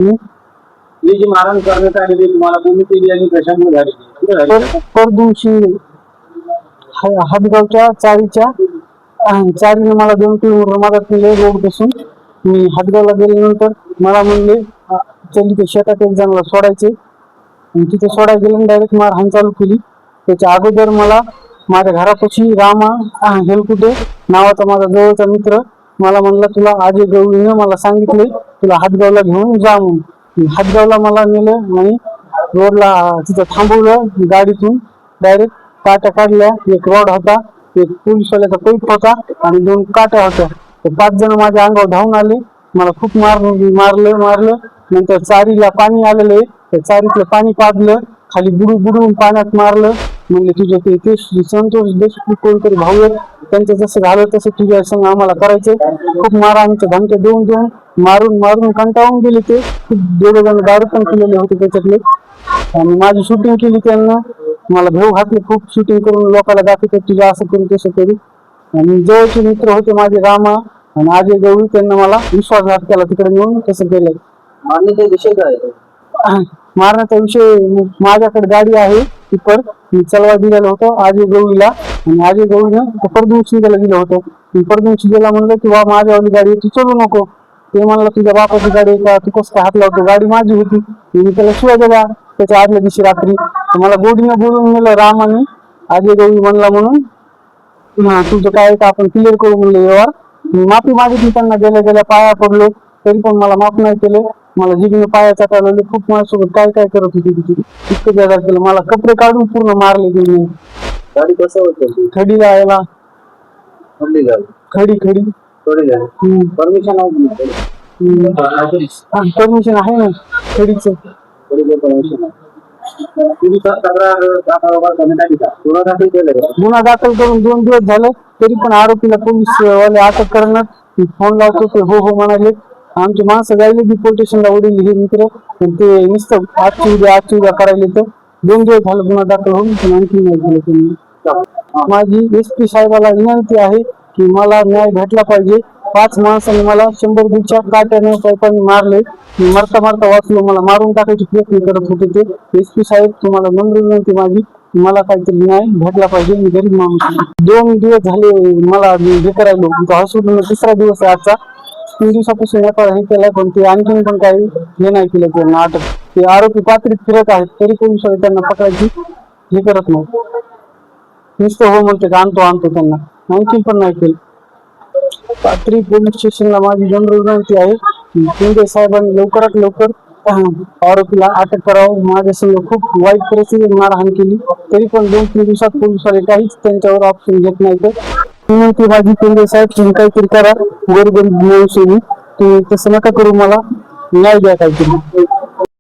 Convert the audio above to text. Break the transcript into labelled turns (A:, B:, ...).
A: ही जी मारण करण्यात आली ती तुम्हाला कोणी केली आणि कशामुळे झाली कुठे झाली?
B: परदिवशी हातगावच्या चारीने मला 2 किलोमीटर मदत केली रोड पासून. मी हातगावला गेल्यानंतर मला म्हणले चल इथे शेतात एक जणाला सोडायचे, आणि तिथे सोडायला गेले डायरेक्ट मारहाण चालू केली. त्याच्या अगोदर मला माझ्या घरापाशी रामा हेलकुटे नावाचा माझा जवळचा मित्र मला म्हणला तुला आजी गवळीने मला सांगितले तुला हातगावला घेऊन जा म्हणून. हातगावला मला नेलं आणि रोडला तिथं थांबवलं. गाडीतून डायरेक्ट काट्या काढल्या. एक रॉड होता, एक पोलिसवाल्याचा पाईप होता आणि 2 काट्या होत्या. 5 जण माझ्या अंगावर धावून आले. मला खूप मारलं. नंतर चारीला पाणी आलेलं, त्या चारीतलं पाणी पाजलं, खाली बुडून पाण्यात मारलं. म्हणले तुझं ते संतोष देशमुख कोणतरी भाऊ आहे, त्यांचं जसं झालं तसं तुझ्या संग आम्हाला करायचं. खूप मारहाणीच्या धमक्या देऊन मारून कंटाळून गेले. ते खूप 2 जण दारू पण केलेले होते त्याच्यातले. आणि माझी शूटिंग केली त्यांना, मला भेव घातले खूप. शूटिंग करून लोकांना दाखवतो तुझं असं करू तसं करू. आणि जवळचे मित्र होते माझे रामा आणि अजय गवळी, त्यांना मला विश्वासघात केला तिकडे नेऊन तसं केलं.
A: मारण्याचा विषय काय आहे?
B: मारण्याचा विषय, माझ्याकडे गाडी आहे टिप्पर, मी चालवा दिलेलं होतं अजय गवळीला, आणि अजय गवळीनं परदिवशी दिलं होतं. परदिवशी गेला म्हणलं किंवा माझ्यावाली गाडी तू चालू नको. ते म्हणलं तुझ्या बापाची गाडी का, तू कसं काय हात लावतो, गाडी माझी होती. मी त्याला शिवाय दिला त्याच्या आदल्या दिवशी रात्री. मला गोडीनं बोलून गेलं राम आणि अजय गवळी म्हणला म्हणून तुझं काय का आपण क्लिअर करू म्हणलं व्यवहार. माफी मागितली त्यांना, गेल्या पाया पडलो तरी पण मला माफ नाही केलं. मला जिगीने पाया चाटायला खूप माझ्यासोबत काय करत होती तिथे, इतकं बेजार केलं. मला कपडे काढून पूर्ण मारले तिने.
A: गाडी कसं होतं?
B: खडी जायला खडी
A: परमिशन
B: परमिशन आहे ना खडीच. गुन्हा दाखल करून 2 दिवस झाले तरी पण आरोपीला पोलीस वाले अटक करणार. फोन लावतो ते हो म्हणाले. आमची माणसं जायला बी पोलीस स्टेशनला वडील हे मित्र, ते नुसतं आजची उद्या करायला. तर 2 दिवस झालं गुन्हा दाखल होऊन पण आणखी नाही झालं त्यांनी. माझी SP साहेबाला विनंती आहे की मला न्याय भेटला पाहिजे. 5 माणसांनी मला 100 काट्याने पाईपाने मारले. मरता वाचलो. मला मारून टाकायची प्रयत्न करत होते ते. SP साहेब तुम्हाला नम्र विनंती माझी, मला काहीतरी न्याय भेटला पाहिजे. मी गरीब माणूस. 2 दिवस झाले मला हे करायलो. हॉस्पिटल 3रा दिवस आहे आजचा. 3 दिवसापासून हे केलाय पण ते आणखीन पण काही हे नाही केलं त्यांना अटक. ते आरोपी पात्रीत फिरत आहेत तरी पोलीस त्यांना पकडायची हे करत नाही. नुसतं हो म्हणते आणतो त्यांना, आणखीन पण नाही केलं. पाथरी पोलीस स्टेशनला माझी नम्र विनंती आहे की शिंदे साहेबांनी लवकरात लवकर आरोपीला अटक करावं. माझ्या संग खूप वाईट परिस्थितीत मारहाण केली तरी पण 2-3 दिवसात पोलिसवाले काहीच त्यांच्यावर ऑप्शन घेत नाही. तर विनंती माझी शिंदे साहेब तुम्ही काहीतरी करा. गोरगरीब माणूस तुम्ही तसं नका करू, मला न्याय द्या काहीतरी.